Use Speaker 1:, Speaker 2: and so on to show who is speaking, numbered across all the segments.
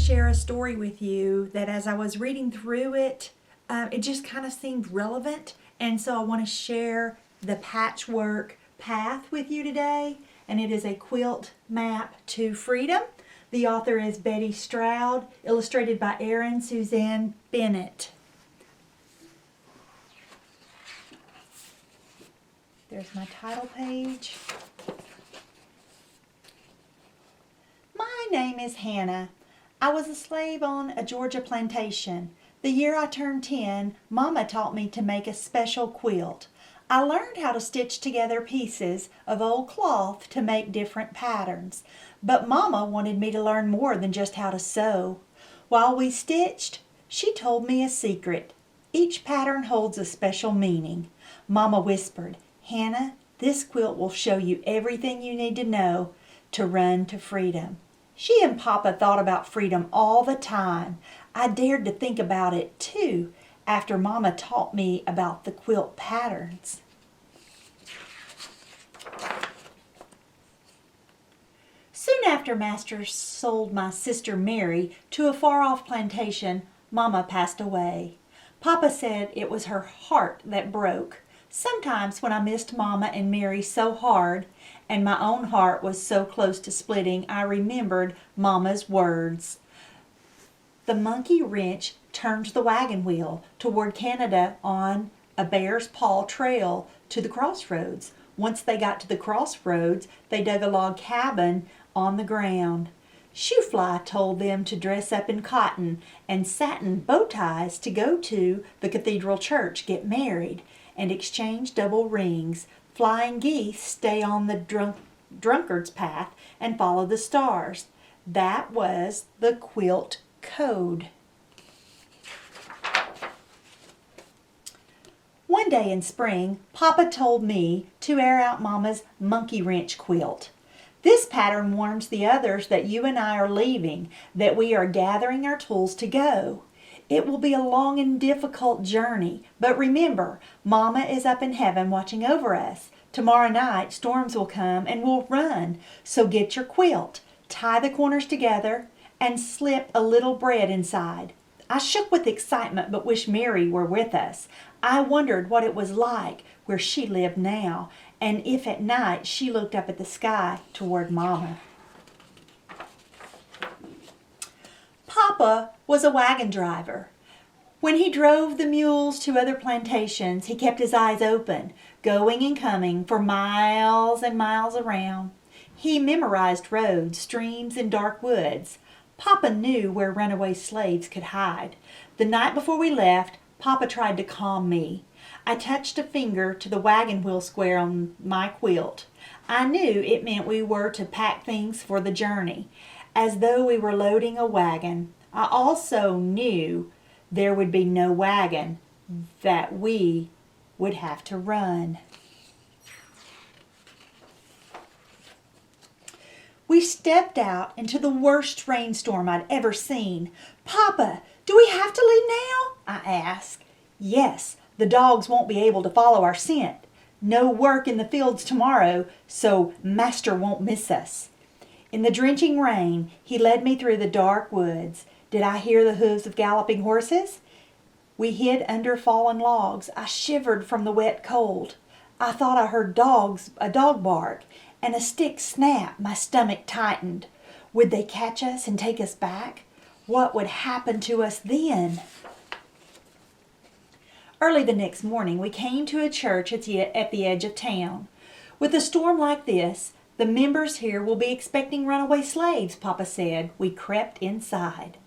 Speaker 1: share a story with you that as I was reading through it, it just kind of seemed relevant. And so I want to share the Patchwork Path with you today. And it is a quilt map to freedom. The author is Betty Stroud, illustrated by Erin Suzanne Bennett. There's my title page. My name is Hannah. I was a slave on a Georgia plantation. The year I turned 10, Mama taught me to make a special quilt. I learned how to stitch together pieces of old cloth to make different patterns. But Mama wanted me to learn more than just how to sew. While we stitched, she told me a secret. Each pattern holds a special meaning. Mama whispered, "Hannah, this quilt will show you everything you need to know to run to freedom." She and Papa thought about freedom all the time. I dared to think about it too after Mama taught me about the quilt patterns. Soon after Master sold my sister Mary to a far-off plantation, Mama passed away. Papa said it was her heart that broke. Sometimes when I missed Mama and Mary so hard, and my own heart was so close to splitting, I remembered Mama's words. The monkey wrench turned the wagon wheel toward Canada on a bear's paw trail to the crossroads. Once they got to the crossroads, they dug a log cabin on the ground. Shoefly told them to dress up in cotton and satin bow ties to go to the cathedral church, get married, and exchange double rings. Flying geese stay on the drunkard's path and follow the stars. That was the quilt code. One day in spring, Papa told me to air out Mama's monkey wrench quilt. This pattern warns the others that you and I are leaving, that we are gathering our tools to go. It will be a long and difficult journey, but remember, Mama is up in heaven watching over us. Tomorrow night, storms will come and we'll run, so get your quilt, tie the corners together, and slip a little bread inside. I shook with excitement but wished Mary were with us. I wondered what it was like where she lived now, and if at night she looked up at the sky toward Mama. Papa was a wagon driver. When he drove the mules to other plantations, he kept his eyes open, going and coming for miles and miles around. He memorized roads, streams, and dark woods. Papa knew where runaway slaves could hide. The night before we left, Papa tried to calm me. I touched a finger to the wagon wheel square on my quilt. I knew it meant we were to pack things for the journey, as though we were loading a wagon. I also knew there would be no wagon, that we would have to run. We stepped out into the worst rainstorm I'd ever seen. "Papa, do we have to leave now?" I asked. "Yes, the dogs won't be able to follow our scent. No work in the fields tomorrow, so Master won't miss us." In the drenching rain, he led me through the dark woods. Did I hear the hooves of galloping horses? We hid under fallen logs. I shivered from the wet cold. I thought I heard a dog bark, and a stick snap. My stomach tightened. Would they catch us and take us back? What would happen to us then? Early the next morning, we came to a church at the edge of town. With a storm like this, the members here will be expecting runaway slaves, Papa said. We crept inside.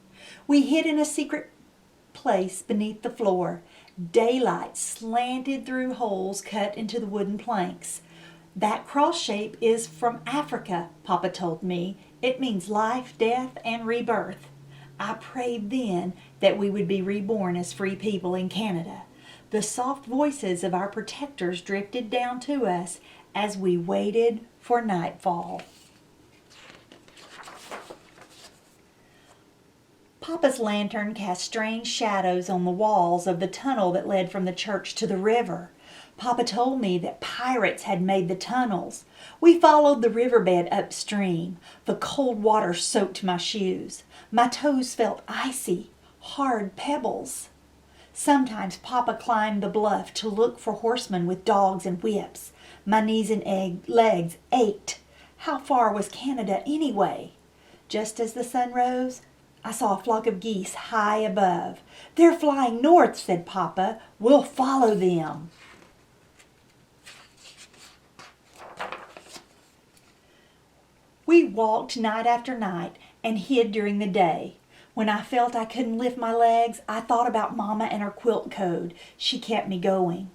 Speaker 1: We hid in a secret place beneath the floor. Daylight slanted through holes cut into the wooden planks. "That cross shape is from Africa," Papa told me. "It means life, death, and rebirth." I prayed then that we would be reborn as free people in Canada. The soft voices of our protectors drifted down to us as we waited for nightfall. Papa's lantern cast strange shadows on the walls of the tunnel that led from the church to the river. Papa told me that pirates had made the tunnels. We followed the riverbed upstream. The cold water soaked my shoes. My toes felt icy, hard pebbles. Sometimes Papa climbed the bluff to look for horsemen with dogs and whips. My knees and legs ached. How far was Canada anyway? Just as the sun rose, I saw a flock of geese high above. "They're flying north," said Papa. "We'll follow them." We walked night after night and hid during the day. When I felt I couldn't lift my legs, I thought about Mama and her quilt code. She kept me going.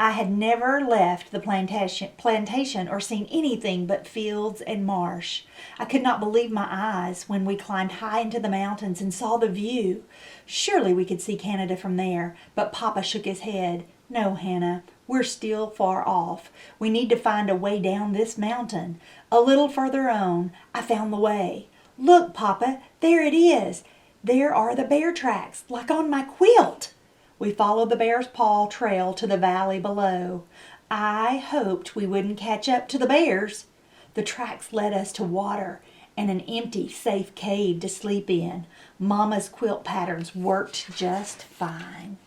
Speaker 1: I had never left the plantation or seen anything but fields and marsh. I could not believe my eyes when we climbed high into the mountains and saw the view. Surely we could see Canada from there, but Papa shook his head. "No, Hannah, we're still far off. We need to find a way down this mountain. A little further on, I found the way. Look, Papa, there it is. There are the bear tracks, like on my quilt." We followed the bear's paw trail to the valley below. I hoped we wouldn't catch up to the bears. The tracks led us to water and an empty, safe cave to sleep in. Mama's quilt patterns worked just fine.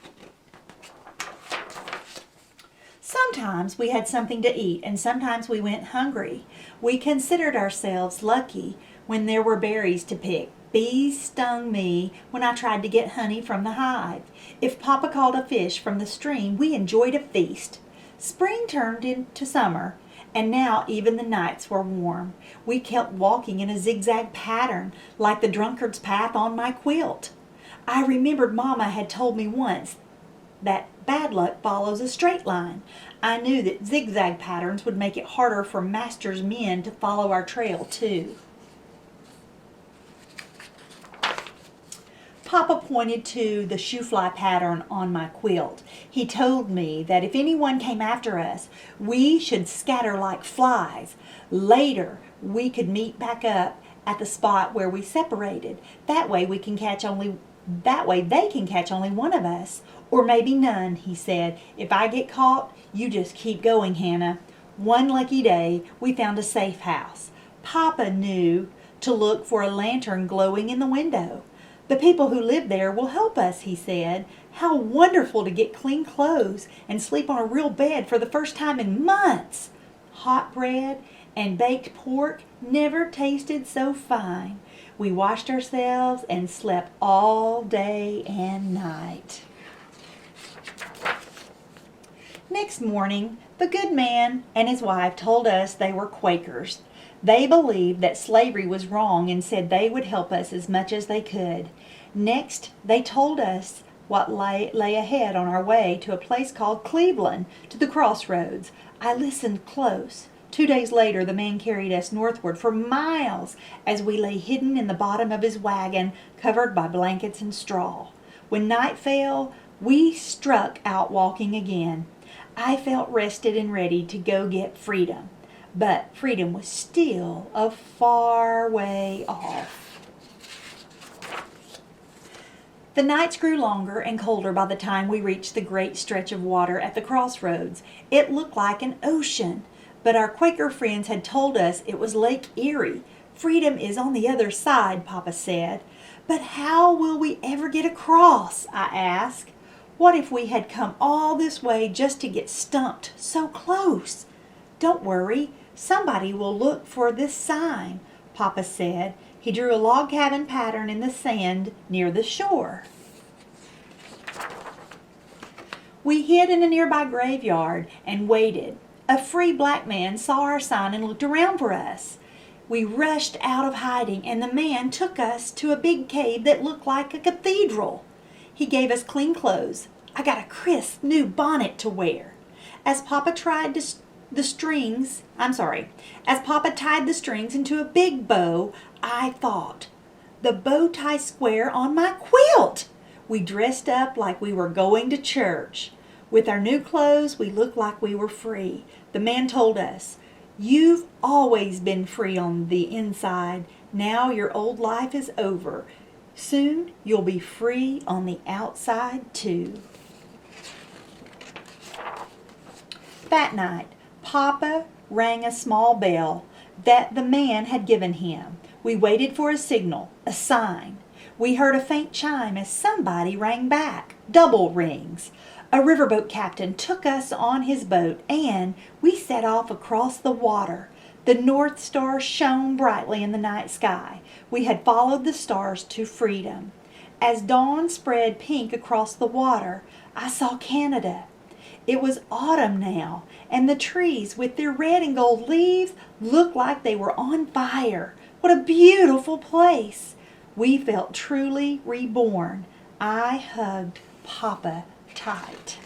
Speaker 1: Sometimes we had something to eat and sometimes we went hungry. We considered ourselves lucky when there were berries to pick. Bees stung me when I tried to get honey from the hive. If Papa caught a fish from the stream, we enjoyed a feast. Spring turned into summer, and now even the nights were warm. We kept walking in a zigzag pattern, like the drunkard's path on my quilt. I remembered Mama had told me once that bad luck follows a straight line. I knew that zigzag patterns would make it harder for Master's men to follow our trail, too. Papa pointed to the shoe-fly pattern on my quilt. He told me that if anyone came after us, we should scatter like flies. Later, we could meet back up at the spot where we separated. That way they can catch only one of us, or maybe none, he said. "If I get caught, you just keep going, Hannah." One lucky day, we found a safe house. Papa knew to look for a lantern glowing in the window. "The people who live there will help us," he said. "How wonderful to get clean clothes and sleep on a real bed for the first time in months. Hot bread and baked pork never tasted so fine. We washed ourselves and slept all day and night." Next morning, the good man and his wife told us they were Quakers. They believed that slavery was wrong and said they would help us as much as they could. Next, they told us what lay ahead on our way to a place called Cleveland, to the crossroads. I listened close. 2 days later, the man carried us northward for miles as we lay hidden in the bottom of his wagon, covered by blankets and straw. When night fell, we struck out walking again. I felt rested and ready to go get freedom. But freedom was still a far way off. The nights grew longer and colder by the time we reached the great stretch of water at the crossroads. It looked like an ocean, but our Quaker friends had told us it was Lake Erie. "Freedom is on the other side," Papa said. "But how will we ever get across?" I asked. "What if we had come all this way just to get stumped so close?" "Don't worry. Somebody will look for this sign," Papa said. He drew a log cabin pattern in the sand near the shore. We hid in a nearby graveyard and waited. A free black man saw our sign and looked around for us. We rushed out of hiding, and the man took us to a big cave that looked like a cathedral. He gave us clean clothes. I got a crisp new bonnet to wear. As Papa tied the strings into a big bow, I thought, "The bow ties square on my quilt." We dressed up like we were going to church. With our new clothes, we looked like we were free. The man told us, "You've always been free on the inside. Now your old life is over. Soon you'll be free on the outside too." That night, Papa rang a small bell that the man had given him. We waited for a signal, a sign. We heard a faint chime as somebody rang back. Double rings. A riverboat captain took us on his boat, and we set off across the water. The North Star shone brightly in the night sky. We had followed the stars to freedom. As dawn spread pink across the water, I saw Canada. It was autumn now, and the trees with their red and gold leaves looked like they were on fire. What a beautiful place! We felt truly reborn. I hugged Papa tight.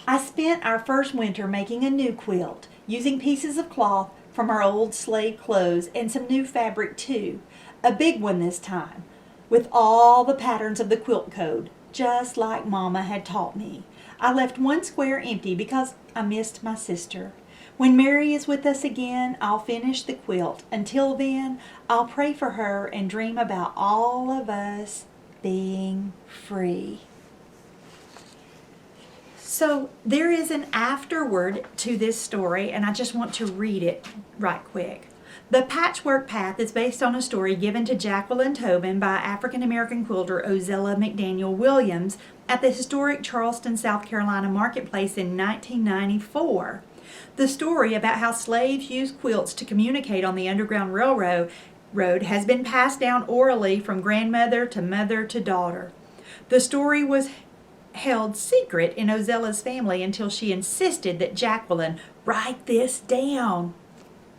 Speaker 1: I spent our first winter making a new quilt, using pieces of cloth from our old slave clothes and some new fabric too. A big one this time, with all the patterns of the quilt code, just like Mama had taught me. I left one square empty because I missed my sister. When Mary is with us again, I'll finish the quilt. Until then, I'll pray for her and dream about all of us being free. So there is an afterword to this story, and I just want to read it right quick. The Patchwork Path is based on a story given to Jacqueline Tobin by African-American quilter Ozella McDaniel Williams at the historic Charleston, South Carolina marketplace in 1994. The story about how slaves used quilts to communicate on the Underground Railroad has been passed down orally from grandmother to mother to daughter. The story was held secret in Ozella's family until she insisted that Jacqueline write this down.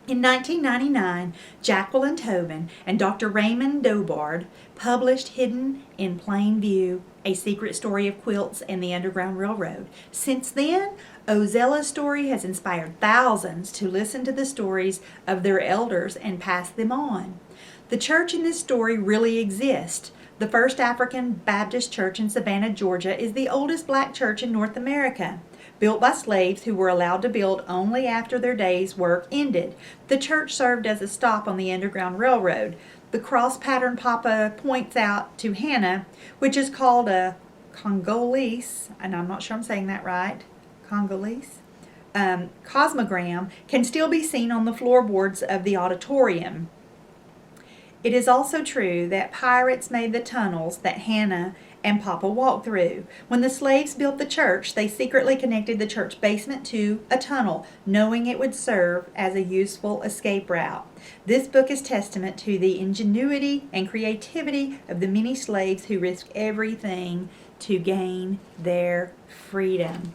Speaker 1: In 1999, Jacqueline Tobin and Dr. Raymond Dobard published Hidden in Plain View, A Secret Story of Quilts and the Underground Railroad. Since then, Ozella's story has inspired thousands to listen to the stories of their elders and pass them on. The church in this story really exists. The First African Baptist Church in Savannah, Georgia, is the oldest black church in North America. Built by slaves who were allowed to build only after their day's work ended. The church served as a stop on the Underground Railroad. The cross pattern Papa points out to Hannah, which is called a Congolese, and I'm not sure I'm saying that right, Congolese, cosmogram, can still be seen on the floorboards of the auditorium. It is also true that pirates made the tunnels that Hannah and Papa walked through. When the slaves built the church, they secretly connected the church basement to a tunnel, knowing it would serve as a useful escape route. This book is testament to the ingenuity and creativity of the many slaves who risked everything to gain their freedom.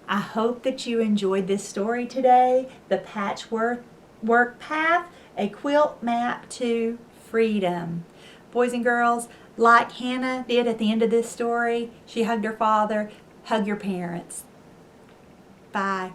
Speaker 1: I hope that you enjoyed this story today, The Patchwork Path, a quilt map to freedom. Boys and girls, like Hannah did at the end of this story, she hugged her father, hug your parents. Bye.